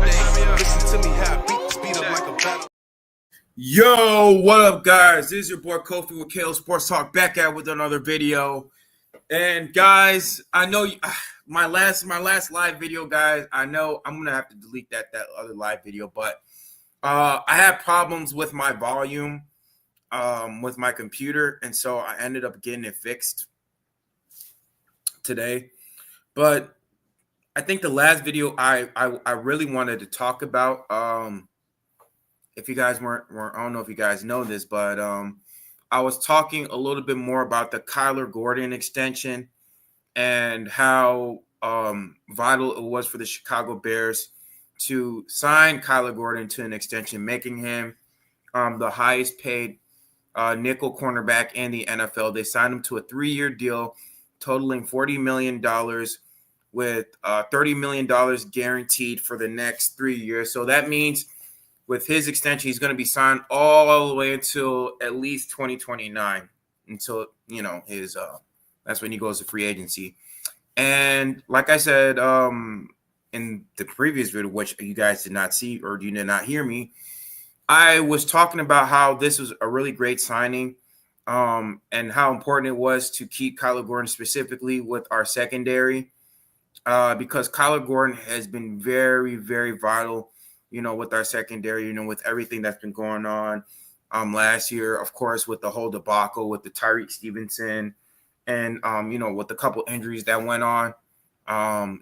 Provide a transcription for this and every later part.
Listen to me how I beat the speed up like a battle. Yo, what up, guys? This is your boy Kofi with KO Sports Talk, back at with another video. And guys, I know my last live video, guys. I know I'm gonna have to delete that other live video, but I had problems with my volume with my computer, and so I ended up getting it fixed today. But I think the last video I really wanted to talk about, if you guys weren't, I don't know if you guys know this, but I was talking a little bit more about the Kyler Gordon extension and how vital it was for the Chicago Bears to sign Kyler Gordon to an extension, making him the highest paid nickel cornerback in the NFL. They signed him to a 3-year deal totaling $40 million with $30 million guaranteed for the next 3 years. So that means with his extension, he's going to be signed all the way until at least 2029, until, his that's when he goes to free agency. And like I said in the previous video, which you guys did not see or you did not hear me, I was talking about how this was a really great signing and how important it was to keep Kyler Gordon specifically with our secondary because Kyler Gordon has been very, very vital, with our secondary, with everything that's been going on last year, of course, with the whole debacle with the Tyreek Stevenson and, with a couple injuries that went on,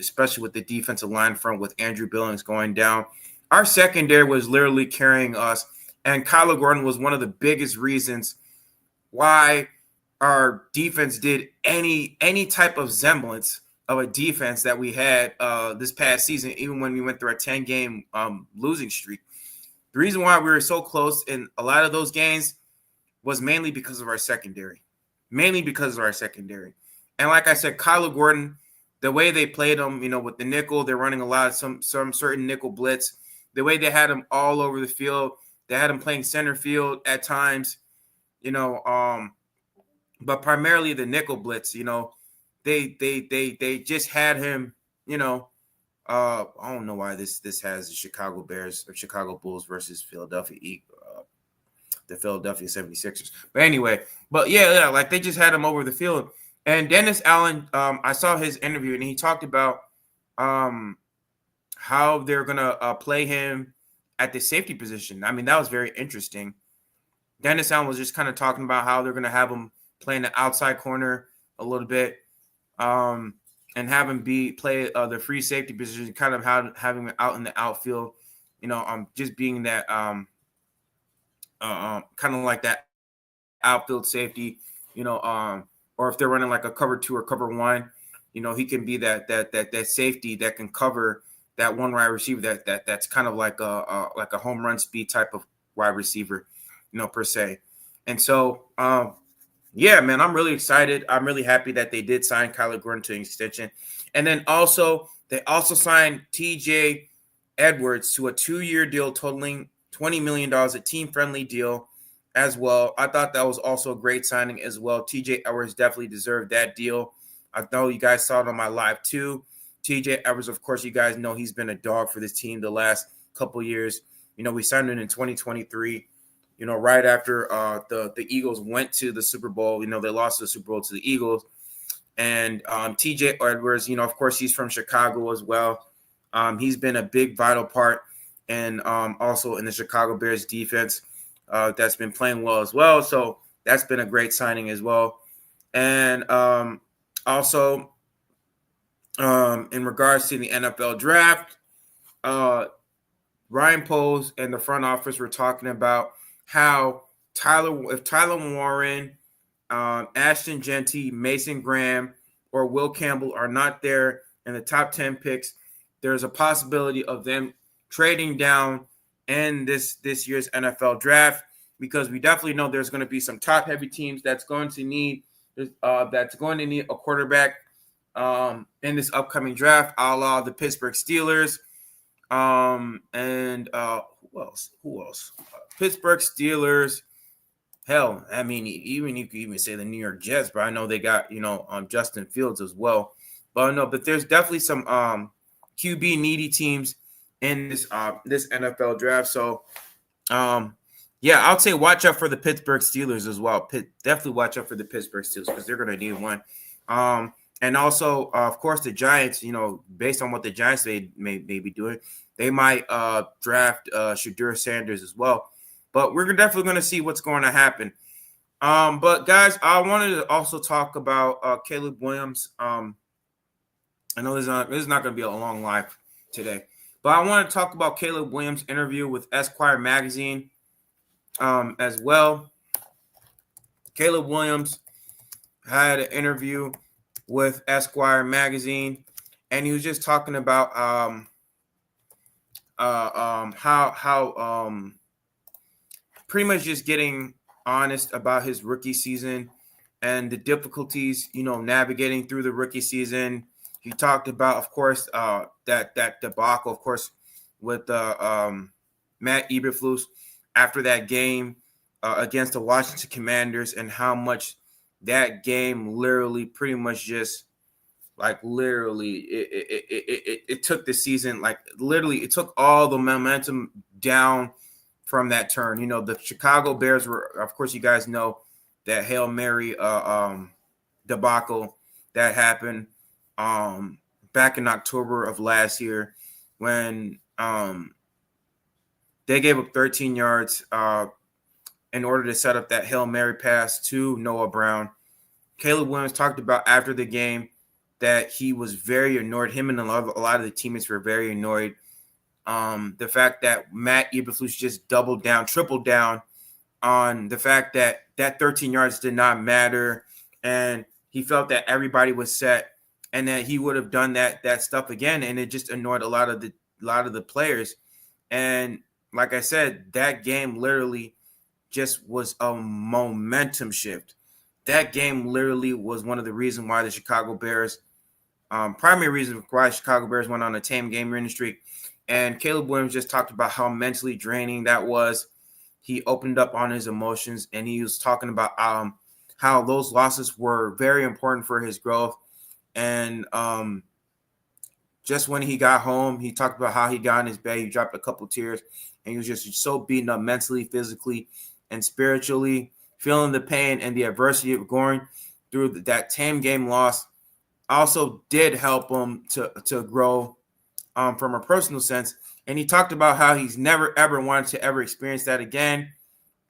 especially with the defensive line front with Andrew Billings going down. Our secondary was literally carrying us, and Kyler Gordon was one of the biggest reasons why our defense did any type of semblance of a defense that we had this past season, even when we went through a 10-game losing streak. The reason why we were so close in a lot of those games was mainly because of our secondary. And like I said, Kyler Gordon, the way they played him, with the nickel, they're running a lot of some certain nickel blitz. The way they had him all over the field, they had him playing center field at times, but primarily the nickel blitz, they just had him, I don't know why this has the Chicago Bears or Chicago Bulls versus the Philadelphia 76ers. But anyway, like they just had him over the field. And Dennis Allen, I saw his interview and he talked about how they're going to play him at the safety position. I mean, that was very interesting. Dennis Allen was just kind of talking about how they're going to have him playing the outside corner a little bit and have him play the free safety position, kind of having him out in the outfield, just being that kind of like that outfield safety, or if they're running like a cover 2 or cover 1, he can be that safety that can cover that one wide receiver that's kind of like a home run speed type of wide receiver, per se. And so, yeah, man, I'm really excited. I'm really happy that they did sign Kyler Gordon to an extension. And then they also signed TJ Edwards to a 2-year deal totaling $20 million, a team-friendly deal as well. I thought that was also a great signing as well. TJ Edwards definitely deserved that deal. I know you guys saw it on my live too. TJ Edwards, of course, you guys know he's been a dog for this team the last couple years. We signed him in 2023, right after the Eagles went to the Super Bowl. They lost the Super Bowl to the Eagles. And TJ Edwards, of course, he's from Chicago as well. He's been a big, vital part and also in the Chicago Bears defense that's been playing well as well. So that's been a great signing as well. And also, in regards to the NFL draft, Ryan Poles and the front office were talking about how if Tyler Warren, Ashton Genty, Mason Graham, or Will Campbell are not there in the top 10 picks, there's a possibility of them trading down in this year's NFL draft, because we definitely know there's going to be some top-heavy teams that's going to need a quarterback in this upcoming draft, a la the Pittsburgh Steelers. Who else? Pittsburgh Steelers. Hell, I mean, you could even say the New York Jets, but I know they got, Justin Fields as well. But there's definitely some QB needy teams in this NFL draft. So yeah, I would say watch out for the Pittsburgh Steelers as well. Definitely watch out for the Pittsburgh Steelers because they're going to need one. And also, of course, the Giants, based on what the Giants may be doing, they might draft Shadur Sanders as well. But we're definitely going to see what's going to happen. But, guys, I wanted to also talk about Caleb Williams. I know this is not going to be a long live today. But I want to talk about Caleb Williams' interview with Esquire Magazine as well. Caleb Williams had an interview with Esquire Magazine, and he was just talking about how pretty much just getting honest about his rookie season and the difficulties, navigating through the rookie season. He talked about, of course, that debacle, of course, with Matt Eberflus after that game against the Washington Commanders, and how much that game literally pretty much just it took the season, it took all the momentum down from that turn. The Chicago Bears were, of course, you guys know that Hail Mary debacle that happened back in October of last year when they gave up 13 yards in order to set up that Hail Mary pass to Noah Brown. Caleb Williams talked about after the game that he was very annoyed. Him and a lot of the teammates were very annoyed. The fact that Matt Eberflus just tripled down on the fact that 13 yards did not matter, and he felt that everybody was set and that he would have done that stuff again, and it just annoyed a lot of the players. And like I said, that game literally just was a momentum shift. That game literally was one of the reasons why the Chicago Bears, primary reason why Chicago Bears went on a 10-game winning streak. And Caleb Williams just talked about how mentally draining that was. He opened up on his emotions, and he was talking about how those losses were very important for his growth. And just when he got home, he talked about how he got in his bed. He dropped a couple tears, and he was just so beaten up mentally, physically, and spiritually, feeling the pain and the adversity of going through that 10-game loss. Also did help him to grow from a personal sense. And he talked about how he's never, ever wanted to ever experience that again.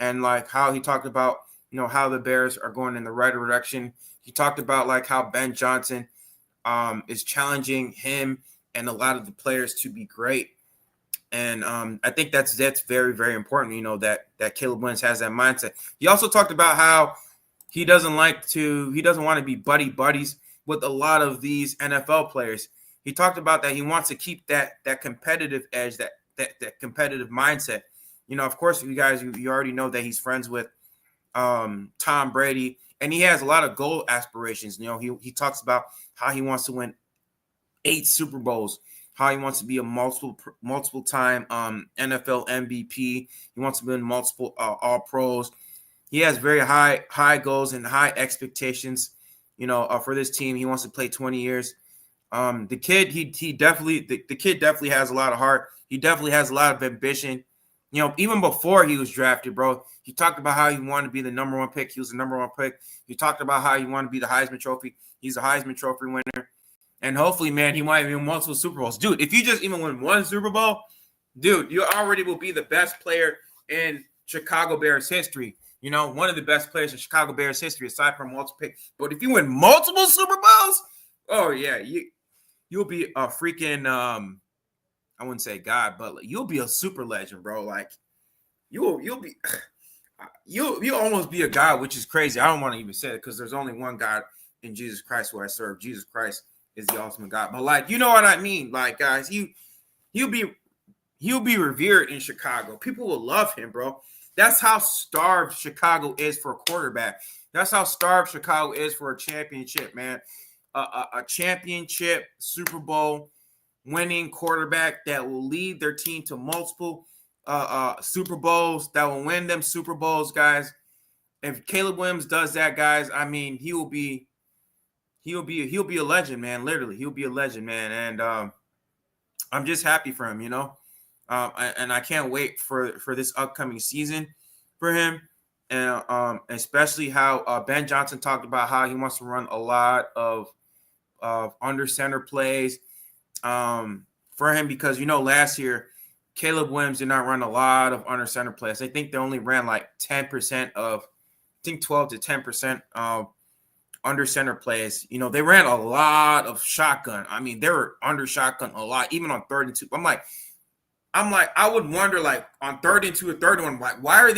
And how he talked about, how the Bears are going in the right direction. He talked about how Ben Johnson is challenging him and a lot of the players to be great. And I think that's very, very important, that Caleb Williams has that mindset. He also talked about how he doesn't want to be buddies with a lot of these NFL players. He talked about that he wants to keep that competitive edge, that competitive mindset. Of course, you guys, you already know that he's friends with Tom Brady, and he has a lot of goal aspirations. He talks about how he wants to win 8 Super Bowls, how he wants to be a multiple time NFL MVP. He wants to win multiple All Pros. He has very high goals and high expectations, for this team. He wants to play 20 years. The kid definitely has a lot of heart. He definitely has a lot of ambition. Even before he was drafted, bro, he talked about how he wanted to be the number 1 pick. He was the number 1 pick. He talked about how he wanted to be the Heisman Trophy. He's a Heisman Trophy winner. And hopefully, man, he might win multiple Super Bowls. Dude, if you just even win 1 Super Bowl, dude, you already will be the best player in Chicago Bears history. One of the best players in Chicago Bears history, aside from multiple picks. But if you win multiple Super Bowls, oh, yeah, you'll be a freaking, I wouldn't say God, but you'll be a super legend, bro. You'll almost be a God, which is crazy. I don't want to even say it because there's only one God in Jesus Christ who I serve. Jesus Christ is the ultimate God. But you know what I mean? Guys, he'll be revered in Chicago. People will love him, bro. That's how starved Chicago is for a quarterback. That's how starved Chicago is for a championship, man. A championship Super Bowl winning quarterback that will lead their team to multiple Super Bowls, that will win them Super Bowls, guys. If Caleb Williams does that, guys, I mean, he'll be a legend, man. Literally, he'll be a legend, man. And I'm just happy for him, And I can't wait for this upcoming season for him. And especially how Ben Johnson talked about how he wants to run a lot of under center plays for him, because last year Caleb Williams did not run a lot of under center plays. I think they only ran like 10% of, I think 12 to 10% of under center plays. They ran a lot of shotgun. I mean, they were under shotgun a lot, even on 3rd and 2. I'm like, I would wonder, like, on 3rd and 2 or 3rd and 1, why are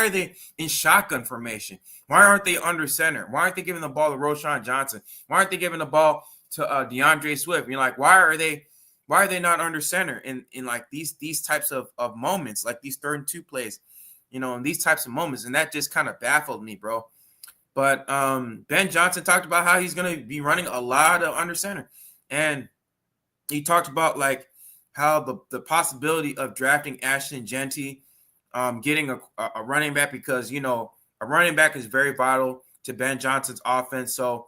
they in shotgun formation? Why aren't they under center? Why aren't they giving the ball to Roschon Johnson? Why aren't they giving the ball to DeAndre Swift? You're like, why are they not under center in like these types of moments, like these 3rd and 2 plays, in these types of moments? And that just kind of baffled me, bro. But Ben Johnson talked about how he's going to be running a lot of under center. And he talked about, like, how the possibility of drafting Ashton Genty, getting a running back, because, a running back is very vital to Ben Johnson's offense. So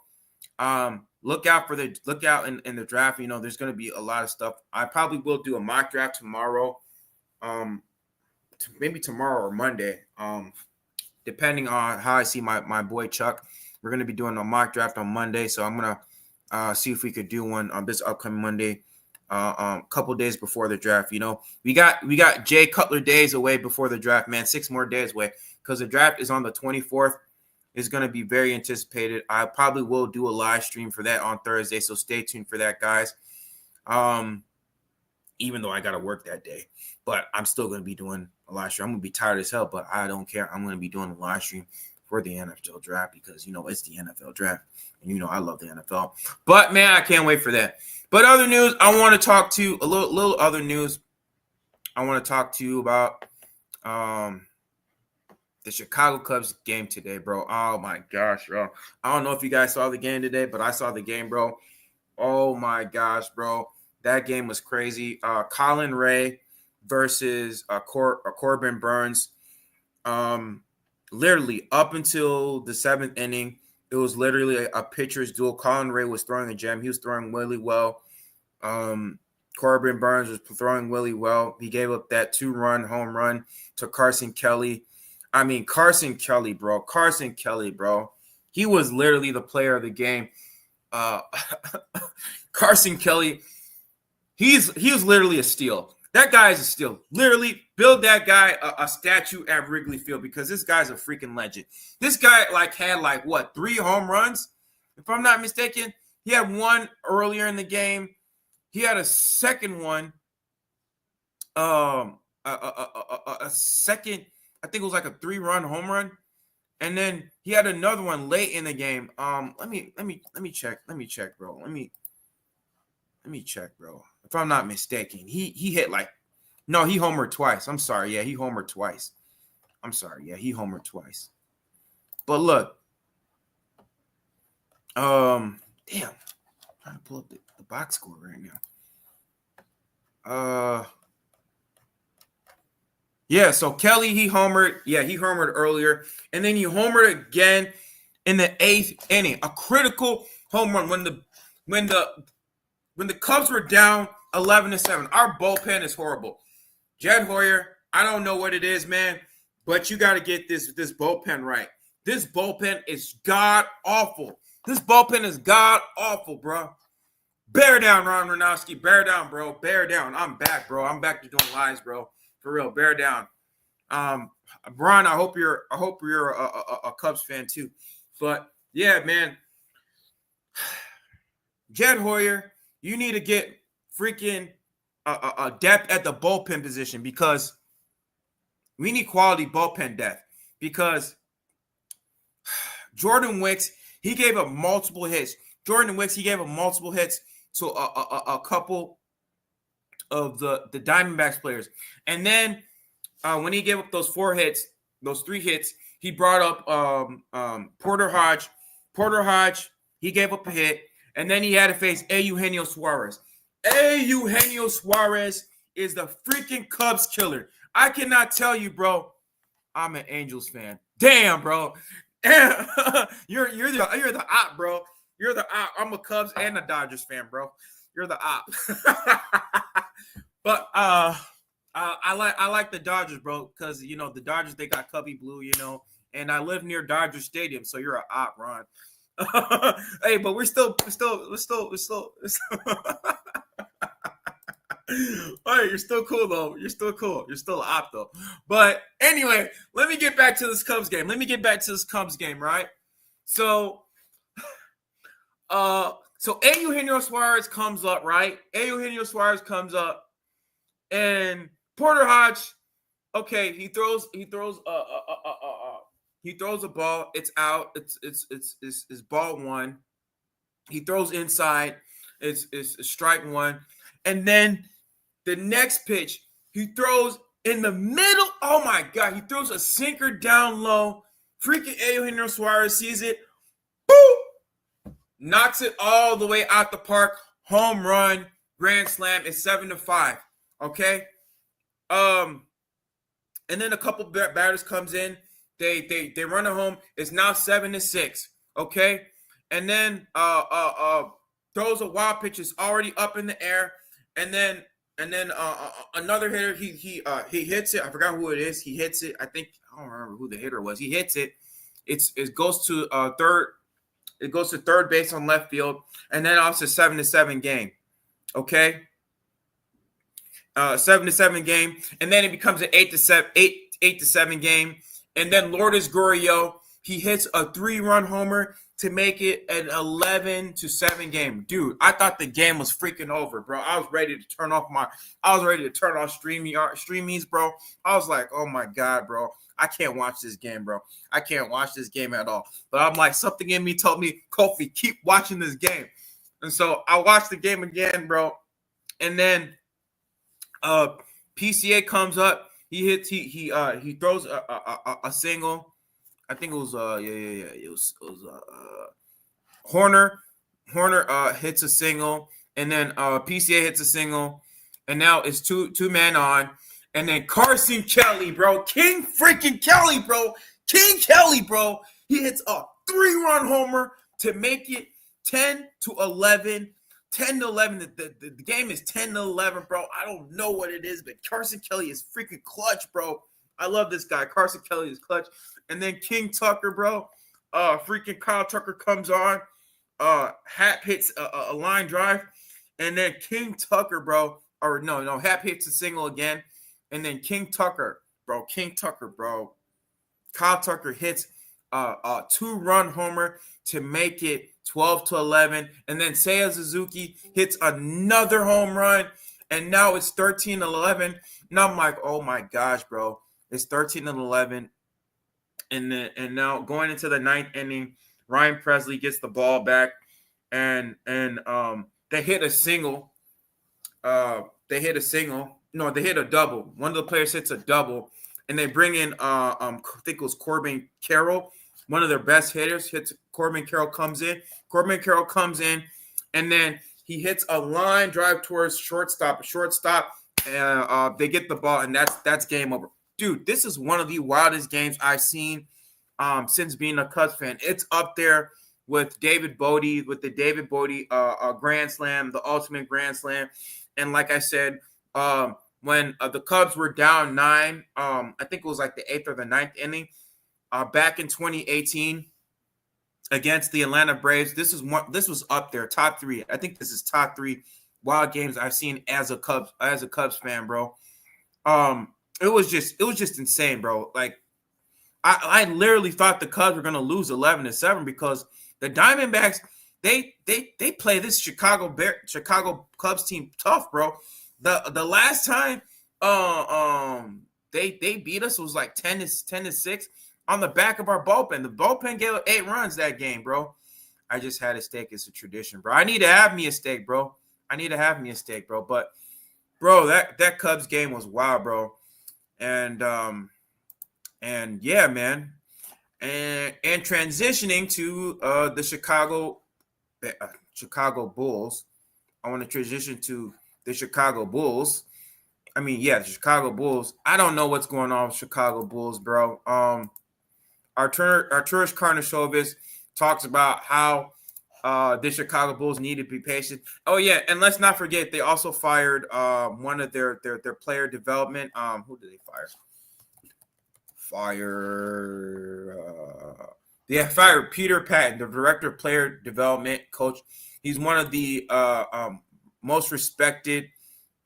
look out in the draft. There's going to be a lot of stuff. I probably will do a mock draft tomorrow, maybe tomorrow or Monday, depending on how I see my boy Chuck. We're going to be doing a mock draft on Monday, so I'm going to see if we could do one on this upcoming Monday, a couple days before the draft. We got Jay Cutler days away before the draft, man. 6 more days away, because the draft is on the 24th. It's going to be very anticipated. I probably will do a live stream for that on Thursday, so stay tuned for that, guys. Even though I got to work that day, but I'm still going to be doing a live stream. I'm going to be tired as hell, but I don't care. I'm going to be doing a live stream for the NFL draft, because, it's the NFL draft, and, I love the NFL. But, man, I can't wait for that. But other news, I want to talk to a little other news. I want to talk to you about the Chicago Cubs game today, bro. Oh, my gosh, bro. I don't know if you guys saw the game today, but I saw the game, bro. Oh, my gosh, bro. That game was crazy. Colin Ray versus Corbin Burns. Literally, up until the 7th inning, it was literally a pitcher's duel. Colin Ray was throwing a gem. He was throwing really well. Corbin Burns was throwing really well. He gave up that 2-run home run to Carson Kelly. I mean, Carson Kelly, bro. He was literally the player of the game. Carson Kelly, he was literally a steal. That guy is a steal. Literally, build that guy a statue at Wrigley Field, because this guy's a freaking legend. This guy had 3 home runs, if I'm not mistaken. He had one earlier in the game. He had a second one. A second, I think it was like a 3-run home run, and then he had another one late in the game. Let me check. Let me check, bro. Let me check, bro. If I'm not mistaken, he hit no, he homered twice. I'm sorry. Yeah, he homered twice. But look, damn, I'm trying to pull up the box score right now. Yeah, so Kelly, he homered. Yeah, he homered earlier, and then he homered again in the 8th inning. A critical home run when the Cubs were down 11-7. Our bullpen is horrible. Jed Hoyer, I don't know what it is, man, but you got to get this bullpen right. This bullpen is god awful. Bro. Bear down, Ron Ranowski. Bear down, bro. Bear down. I'm back, bro. I'm back to doing lives, bro. For real. Bear down. Ron, I hope you're a Cubs fan too. But yeah, man. Jed Hoyer, you need to get freaking a depth at the bullpen position, because we need quality bullpen depth, because Jordan Wicks, he gave up multiple hits. To a couple of the Diamondbacks players. And then when he gave up those 3 hits, he brought up Porter Hodge. He gave up a hit. And then he had to face Eugenio Suarez. Eugenio Suarez is the freaking Cubs killer. I cannot tell you, bro. I'm an Angels fan. Damn, bro. You're the op, bro. You're the op. I'm a Cubs and a Dodgers fan, bro. You're the op. But I like the Dodgers, bro, because the Dodgers, they got Cubby Blue, and I live near Dodger Stadium, so you're an op, Ron. Hey, but we're still. All right, you're still cool though. You're still cool. You're still an op though. But anyway, let me get back to this Cubs game. Right? So, Eugenio Suarez comes up, right? Eugenio Suarez comes up, and Porter Hodge. Okay, he throws a ball. It's out. It's ball one. He throws inside. It's strike one, and then the next pitch he throws in the middle. Oh my God! He throws a sinker down low. Freaking Eugenio Suarez sees it. Boom! Knocks it all the way out the park. Home run, grand slam. It's 7-5. Okay. And then a couple batters comes in. They run it home. It's now 7-6. Okay. And then throws a wild pitch. It's already up in the air. And then another hitter. He hits it. I forgot who it is. He hits it. I don't remember who the hitter was. He hits it. It goes to third. It goes to third base on left field. And then off to 7-7 game. Okay. 7-7 game, and then it becomes an 8-7 game, and then Lourdes Gurriel, he hits a 3-run homer to make it an 11-7 game. Dude, I thought the game was freaking over, bro. I was ready to turn off streamies, bro. I was like, oh my God, bro. I can't watch this game, bro. I can't watch this game at all. But I'm like, something in me told me, Kofi, keep watching this game. And so I watched the game again, bro. And then PCA comes up. He throws a single. I think it was It was Horner. Horner hits a single, and then PCA hits a single, and now it's two man on, and then Carson Kelly, bro, King Kelly, bro, he hits a 3-run homer to make it 10-11. 10-11. The game is 10-11, bro. I don't know what it is, but Carson Kelly is freaking clutch, bro. I love this guy. Carson Kelly is clutch. And then King Tucker, bro. Freaking Kyle Tucker comes on. Hap hits a line drive. And then King Tucker, bro. Or no, Hap hits a single again. And then King Tucker, bro. Kyle Tucker hits a 2-run homer to make it 12-11, and then Seiya Suzuki hits another home run, and now it's 13-11. Now I'm like, oh my gosh, bro, it's 13-11, and now going into the 9th inning, Ryan Presley gets the ball back, and they hit a single. They hit a double. One of the players hits a double, and they bring in I think it was Corbin Carroll. One of their best hitters hits. Corbin Carroll comes in, and then he hits a line drive towards shortstop. They get the ball, and that's game over. Dude, this is one of the wildest games I've seen since being a Cubs fan. It's up there with David Bodie, Grand Slam, the ultimate Grand Slam. And like I said, when the Cubs were down 9, I think it was like the 8th or the 9th inning, back in 2018 against the Atlanta Braves. This was up there, top 3. I think this is top 3 wild games I've seen as a Cubs fan, bro. It was just insane, bro. Like I literally thought the Cubs were gonna lose 11-7 because the Diamondbacks they play this Chicago Cubs team tough, bro. The last time they beat us was like 10-6 on the back of our bullpen. The bullpen gave up 8 runs that game, bro. I just had a steak. It's a tradition, bro. I need to have me a steak, bro. But, bro, that Cubs game was wild, bro. And yeah, man. And transitioning to the Chicago Bulls. I want to transition to the Chicago Bulls. The Chicago Bulls. I don't know what's going on with Chicago Bulls, bro. Arturas Karnisovas talks about how The Chicago Bulls need to be patient. Oh yeah, and let's not forget they also fired one of their player development. Who did they fire? Fired Peter Patton, the director of player development coach. He's one of the most respected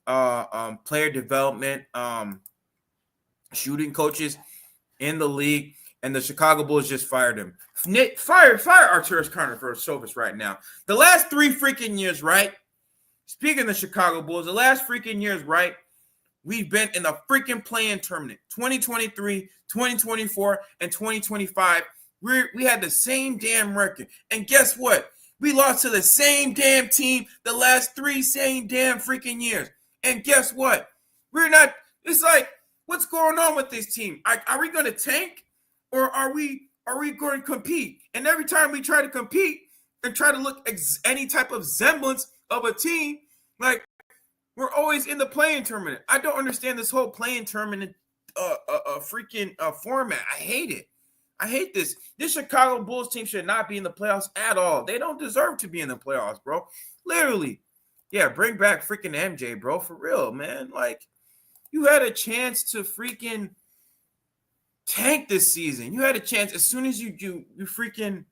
player development shooting coaches in the league, and the Chicago Bulls just fired him. Fire Arturas Karnisovas right now. The last 3 freaking years, right? Speaking of the Chicago Bulls, the last freaking years, right? We've been in the freaking play-in tournament. 2023, 2024, and 2025. We had the same damn record. And guess what? We lost to the same damn team the last 3 same damn freaking years. And guess what? We're not – it's like, what's going on with this team? Are we going to tank, or are we going to compete? And every time we try to compete and try to look any type of semblance of a team, like, we're always in the play-in tournament. I don't understand this whole play-in tournament freaking format. I hate it. I hate this. This Chicago Bulls team should not be in the playoffs at all. They don't deserve to be in the playoffs, bro. Literally. Yeah, bring back freaking MJ, bro. For real, man. Like, you had a chance to freaking tank this season. You had a chance as soon as you traded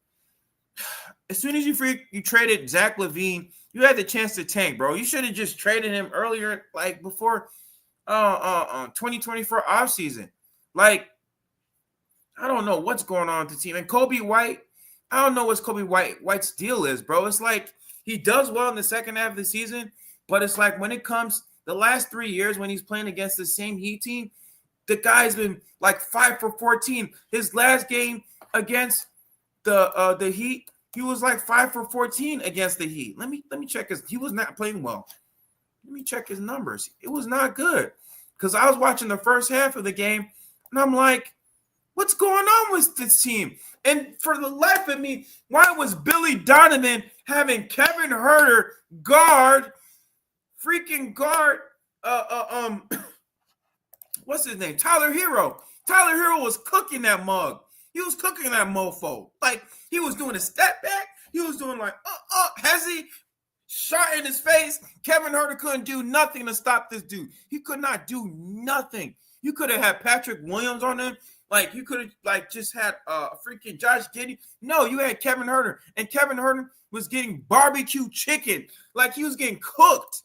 Zach LaVine. You had the chance to tank, bro. You should have just traded him earlier, like before 2024 offseason. Like, I don't know what's going on with the team. And Kobe White, I don't know what Kobe White's deal is, bro. It's like he does well in the second half of the season, but it's like when it comes the last 3 years when he's playing against the same Heat team, the guy's been like 5 for 14. His last game against the Heat, he was like 5 for 14 against the Heat. Let me check he was not playing well. Let me check his numbers. It was not good. Because I was watching the first half of the game, and I'm like, what's going on with this team? And for the life of me, why was Billy Donovan having Kevin Huerter guard what's his name? Tyler Hero. Tyler Hero was cooking that mug. He was cooking that mofo. Like, he was doing a step back. He was doing like, hezzy, shot in his face. Kevin Huerter couldn't do nothing to stop this dude. He could not do nothing. You could have had Patrick Williams on him. Like, you could have, like, just had freaking Josh Giddey. No, you had Kevin Huerter. And Kevin Huerter was getting barbecue chicken. Like, he was getting cooked.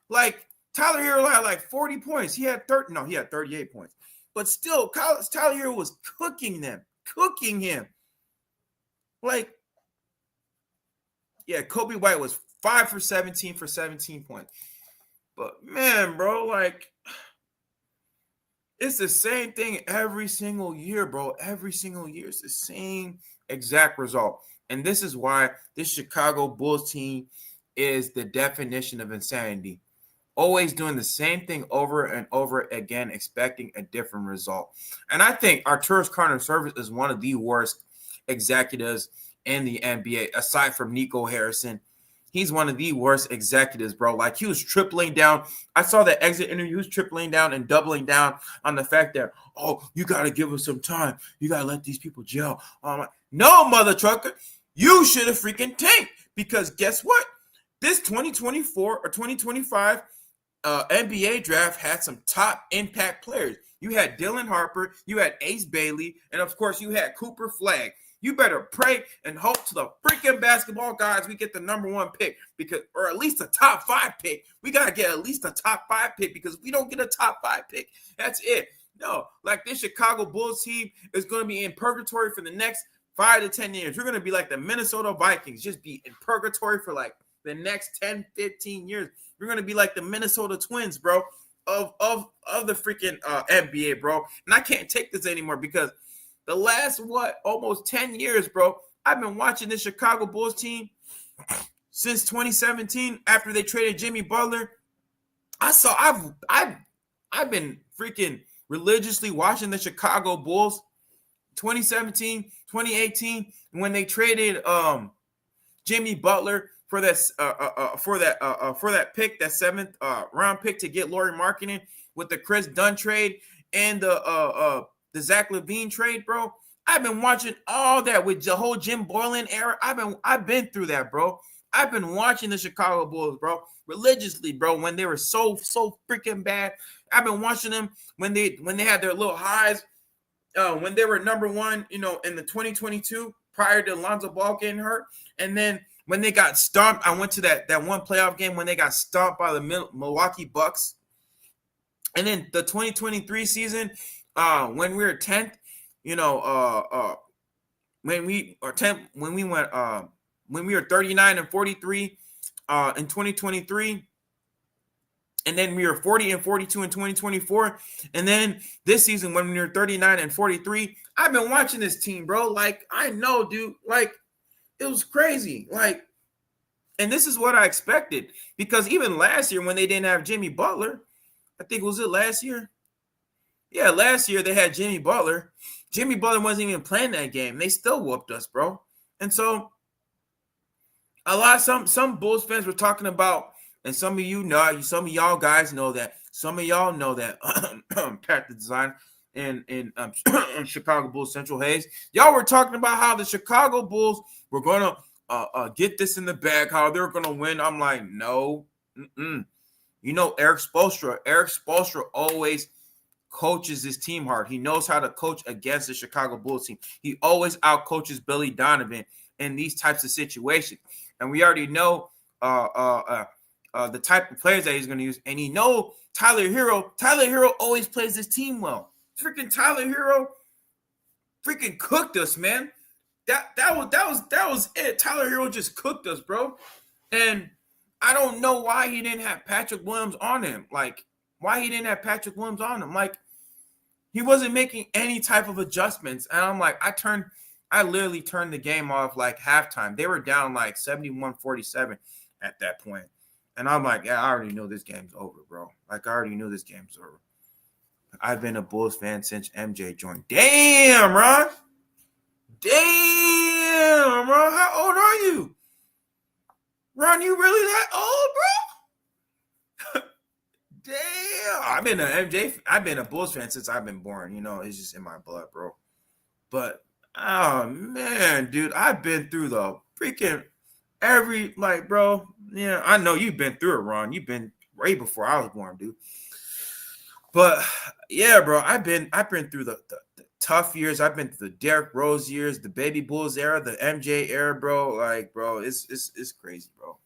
Like, Tyler Hero had like 40 points. He had 38 points. But still, Tyler Hero was cooking him. Like, yeah, Kobe White was 5 for 17 for 17 points. But, man, bro, like, it's the same thing every single year, bro. Every single year. It's the same exact result. And this is why this Chicago Bulls team is the definition of insanity. Always doing the same thing over and over again, expecting a different result. And I think Arturas Karnisovas is one of the worst executives in the NBA, aside from Nico Harrison. He's one of the worst executives, bro. Like, he was tripling down. I saw that exit interview. He was tripling down and doubling down on the fact that, you got to give us some time. You got to let these people gel. No, mother trucker. You should have freaking tanked, because guess what? This 2024 or 2025 NBA draft had some top impact players. You had Dylan Harper, you had Ace Bailey, and of course you had Cooper Flagg. You better pray and hope to the freaking basketball gods we get the number 1 pick, or at least a top 5 pick. We got to get at least a top 5 pick, because if we don't get a top 5 pick, that's it. No, like, this Chicago Bulls team is going to be in purgatory for the next 5 to 10 years. We're going to be like the Minnesota Vikings, just be in purgatory for like the next 10, 15 years. We're going to be like the Minnesota Twins, bro, of the freaking NBA, bro. And I can't take this anymore, because the last, almost 10 years, bro, I've been watching this Chicago Bulls team since 2017 after they traded Jimmy Butler. I've been freaking religiously watching the Chicago Bulls 2017, 2018, when they traded Jimmy Butler for that pick, that 7th round pick, to get Lauri Markkanen with the Chris Dunn trade and the Zach LaVine trade, bro. I've been watching all that with the whole Jim Boylan era. I've been through that, bro. I've been watching the Chicago Bulls, bro, religiously, bro, when they were so freaking bad. I've been watching them when they had their little highs, when they were number one, in the 2022 prior to Lonzo Ball getting hurt, and then when they got stomped. I went to that one playoff game when they got stomped by the Milwaukee Bucks, and then the 2023 season, when we were 10th, when we were 39-43 in 2023, and then we were 40-42 in 2024, and then this season when we were 39-43, I've been watching this team, bro. Like, I know, dude, like, it was crazy. Like, and this is what I expected, because even last year when they didn't have Jimmy Butler, I think, was it last year? Yeah, last year they had Jimmy Butler. Jimmy Butler wasn't even playing that game. They still whooped us, bro. And so some Bulls fans were talking about, and some of y'all guys know that. Some of y'all know that Pat the Design and Chicago Bulls Central Hayes. Y'all were talking about how the Chicago Bulls were going to get this in the bag, how they're going to win. I'm like, no. Eric Spoelstra always coaches his team hard. He knows how to coach against the Chicago Bulls team. He always outcoaches Billy Donovan in these types of situations. And we already know the type of players that he's going to use. And Tyler Hero always plays his team well. Freaking Tyler Hero freaking cooked us, man. That was it. Tyler Hero just cooked us, bro. And I don't know why he didn't have Patrick Williams on him. Like, why he didn't have Patrick Williams on him. Like, he wasn't making any type of adjustments. And I'm like, I literally turned the game off like halftime. They were down like 71-47 at that point. And I'm like, yeah, I already know this game's over, bro. Like, I already knew this game's over. I've been a Bulls fan since MJ joined. Damn, Ron. Damn, Ron. How old are you? Ron, you really that old, bro? Damn. I've been a Bulls fan since I've been born. It's just in my blood, bro. But, oh, man, dude, I've been through the freaking bro. Yeah, I know you've been through it, Ron. You've been way before I was born, dude. But, yeah, bro, I've been through the tough years. I've been through the Derrick Rose years, the Baby Bulls era, the MJ era, bro. Like, bro, it's crazy, bro.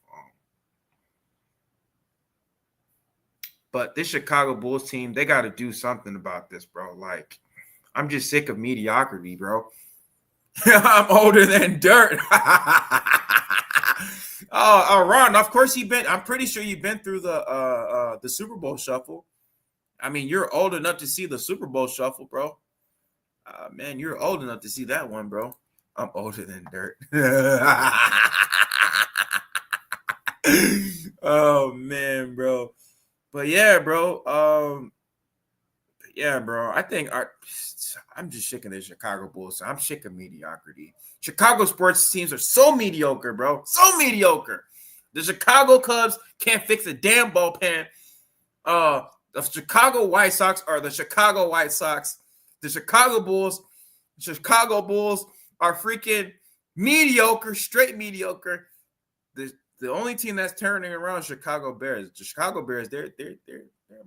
But this Chicago Bulls team, they got to do something about this, bro. Like, I'm just sick of mediocrity, bro. I'm older than dirt. Ron, of course I'm pretty sure you've been through the Super Bowl shuffle. I mean, you're old enough to see the Super Bowl shuffle, bro. Man, you're old enough to see that one, bro. I'm older than dirt. Oh, man, bro. But yeah, bro. I think I'm just sick of the Chicago Bulls. I'm sick of mediocrity. Chicago sports teams are so mediocre, bro. So mediocre. The Chicago Cubs can't fix a damn bullpen. The Chicago White Sox are the Chicago White Sox. The Chicago Bulls are freaking mediocre, straight mediocre. The only team that's turning around is Chicago Bears. The Chicago Bears, they're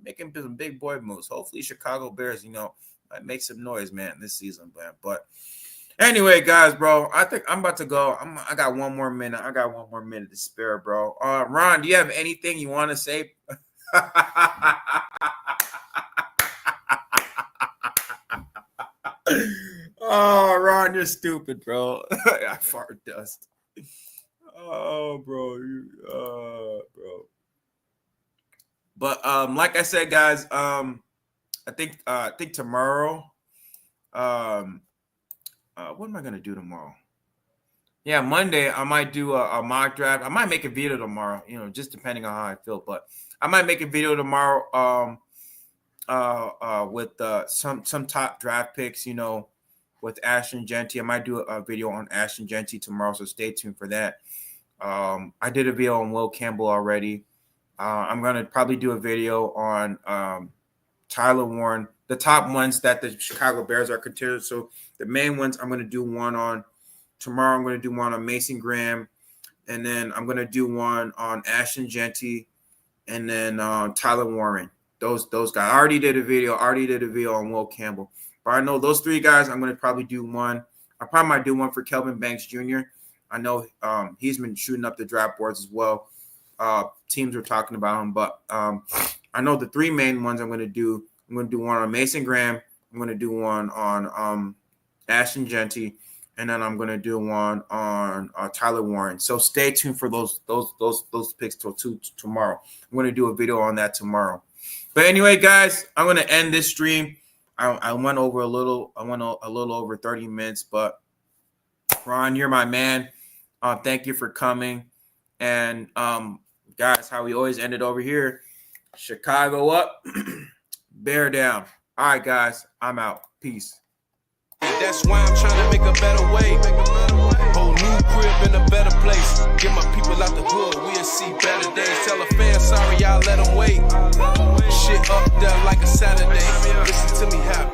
making some big boy moves. Hopefully, Chicago Bears, might make some noise, man, this season, man. But anyway, guys, bro, I think I'm about to go. I got one more minute. To spare, bro. Ron, do you have anything you want to say? Oh, Ron, you're stupid, bro. I fart dust. Oh, bro, bro. But like I said, guys, I think tomorrow. What am I gonna do tomorrow? Yeah, Monday I might do a mock draft. I might make a video tomorrow. Just depending on how I feel. But I might make a video tomorrow. With some top draft picks. With Ashton Genty. I might do a video on Ashton Genty tomorrow. So stay tuned for that. I did a video on Will Campbell already. I'm going to probably do a video on Tyler Warren, the top ones that the Chicago Bears are considered. So the main ones, I'm going to do one on tomorrow. I'm going to do one on Mason Graham, and then I'm going to do one on Ashton Genty, and then Tyler Warren. Those guys. I already did a video on Will Campbell. But I know those 3 guys, I'm going to probably do one. I probably might do one for Kelvin Banks Jr. I know he's been shooting up the draft boards as well. Teams are talking about him, but I know the 3 main ones I'm going to do one on Mason Graham. I'm going to do one on Ashton Genty, and then I'm going to do one on Tyler Warren. So stay tuned for those picks till tomorrow. I'm going to do a video on that tomorrow. But anyway, guys, I'm going to end this stream. I went over a little over 30 minutes, but Ron, you're my man. Thank you for coming. And guys, how we always end it over here. Chicago up, Bear down. All right, guys, I'm out. Peace. That's why I'm trying to make a better way. Whole new crib in a better place. Get my people out the hood, we'll see better days. Tell a fan sorry, y'all let them wait. Shit up there like a Saturday. Listen to me happy.